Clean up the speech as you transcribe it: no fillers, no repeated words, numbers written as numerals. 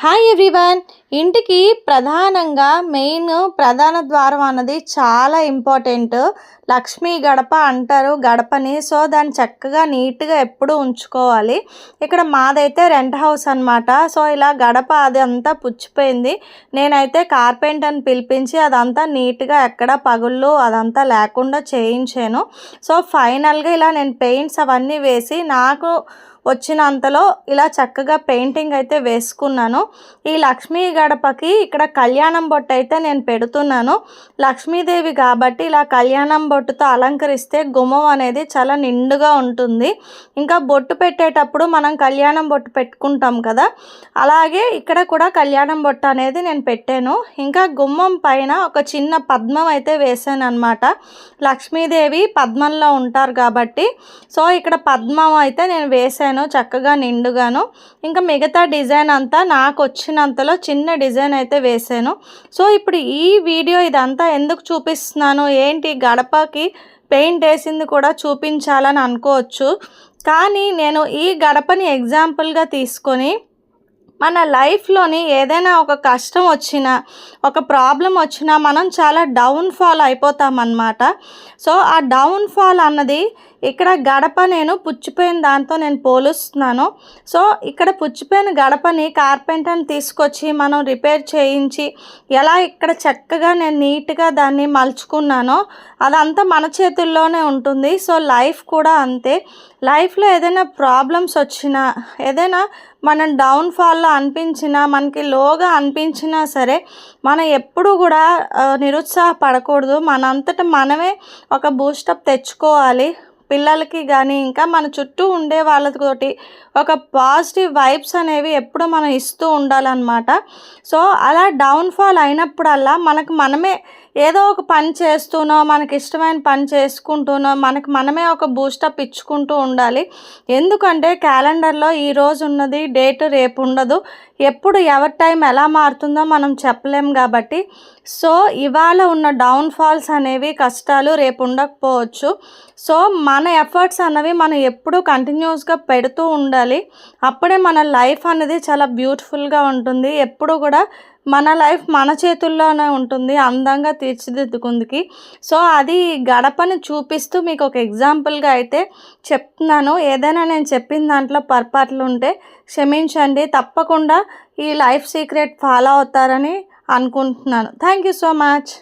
Hi everyone. ఇంటికి ప్రధానంగా ప్రధాన ద్వారం అన్నది చాలా ఇంపార్టెంట్. లక్ష్మీ గడప అంటారు గడపని. సో దాన్ని చక్కగా నీట్గా ఎప్పుడు ఉంచుకోవాలి. ఇక్కడ మాదైతే రెంట్ హౌస్ అనమాట. సో ఇలా గడప అది అంతా పుచ్చిపోయింది. నేనైతే కార్పెంటర్ని పిలిపించి అదంతా నీట్గా ఎక్కడ పగుళ్ళు అదంతా లేకుండా చేయించాను. సో ఫైనల్గా ఇలా నేను పెయింట్స్ అవన్నీ వేసి నాకు వచ్చినంతలో ఇలా చక్కగా పెయింటింగ్ అయితే వేసుకున్నాను. ఈ లక్ష్మీ గడపకి ఇక్కడ కళ్యాణం బొట్టు అయితే నేను పెడుతున్నాను. లక్ష్మీదేవి కాబట్టి ఇలా కళ్యాణం బొట్టుతో అలంకరిస్తే గుమ్మం అనేది చాలా నిండుగా ఉంటుంది. ఇంకా బొట్టు పెట్టేటప్పుడు మనం కళ్యాణం బొట్టు పెట్టుకుంటాం కదా, అలాగే ఇక్కడ కూడా కళ్యాణం బొట్టు అనేది నేను పెట్టాను. ఇంకా గుమ్మం పైన ఒక చిన్న పద్మం అయితే వేసాను అనమాట. లక్ష్మీదేవి పద్మంలో ఉంటారు కాబట్టి సో ఇక్కడ పద్మం అయితే నేను వేసాను చక్కగా నిండుగాను. ఇంకా మిగతా డిజైన్ అంతా నాకు వచ్చినంతలో చిన్న డిజైన్ అయితే వేసాను. సో ఇప్పుడు ఈ వీడియో ఇదంతా ఎందుకు చూపిస్తున్నాను, ఏంటి గడపకి పెయింట్ వేసింది కూడా చూపించాలని అనుకోవచ్చు. కానీ నేను ఈ గడపని ఎగ్జాంపుల్గా తీసుకొని మన లైఫ్లోని ఏదైనా ఒక కష్టం వచ్చినా ఒక ప్రాబ్లం వచ్చినా మనం చాలా డౌన్ఫాల్ అయిపోతామన్నమాట. సో ఆ డౌన్ఫాల్ అన్నది ఇక్కడ గడప నేను పుచ్చిపోయిన దాంతో నేను పోలుస్తున్నాను. సో ఇక్కడ పుచ్చిపోయిన గడపని కార్పెంటర్ని తీసుకొచ్చి మనం రిపేర్ చేయించి ఎలా ఇక్కడ చక్కగా నేను నీట్గా దాన్ని మలుచుకున్నానో అదంతా మన చేతుల్లోనే ఉంటుంది. సో లైఫ్ కూడా అంతే. లైఫ్లో ఏదైనా ప్రాబ్లమ్స్ వచ్చినా ఏదైనా మనం డౌన్ఫాల్లో అనిపించినా మనకి లోగా అనిపించినా సరే మనం ఎప్పుడు కూడా నిరుత్సాహపడకూడదు. మనంతట మనమే ఒక బూస్టప్ తెచ్చుకోవాలి. పిల్లలకి కానీ ఇంకా మన చుట్టూ ఉండే వాళ్ళతోటి ఒక పాజిటివ్ వైబ్స్ అనేవి ఎప్పుడు మనం ఇస్తూ ఉండాలన్నమాట. సో అలా డౌన్ఫాల్ అయినప్పుడల్లా మనకు మనమే ఏదో ఒక పని చేస్తూనో మనకి ఇష్టమైన పని చేసుకుంటూనో మనకు మనమే ఒక బూస్టప్ ఇచ్చుకుంటూ ఉండాలి. ఎందుకంటే క్యాలెండర్లో ఈరోజు ఉన్నది డేట్ రేపు ఉండదు. ఎప్పుడు ఎవరి టైం ఎలా మారుతుందో మనం చెప్పలేం కాబట్టి సో ఇవాళ ఉన్న డౌన్ఫాల్స్ అనేవి కష్టాలు రేపు ఉండకపోవచ్చు. సో మన ఎఫర్ట్స్ అన్నవి మనం ఎప్పుడూ కంటిన్యూస్గా పెడుతూ ఉండాలి. అప్పుడే మన లైఫ్ అనేది చాలా బ్యూటిఫుల్గా ఉంటుంది. ఎప్పుడు కూడా మన లైఫ్ మన చేతుల్లోనే ఉంటుంది అందంగా తీర్చిదిద్దుకుందికి. సో అది గడపని చూపిస్తూ మీకు ఒక ఎగ్జాంపుల్గా అయితే చెప్తున్నాను. ఏదైనా నేను చెప్పిన దాంట్లో పొరపాట్లు ఉంటే క్షమించండి. తప్పకుండా ఈ లైఫ్ సీక్రెట్ ఫాలో అవుతారని అనుకుంటున్నాను. Thank you so much.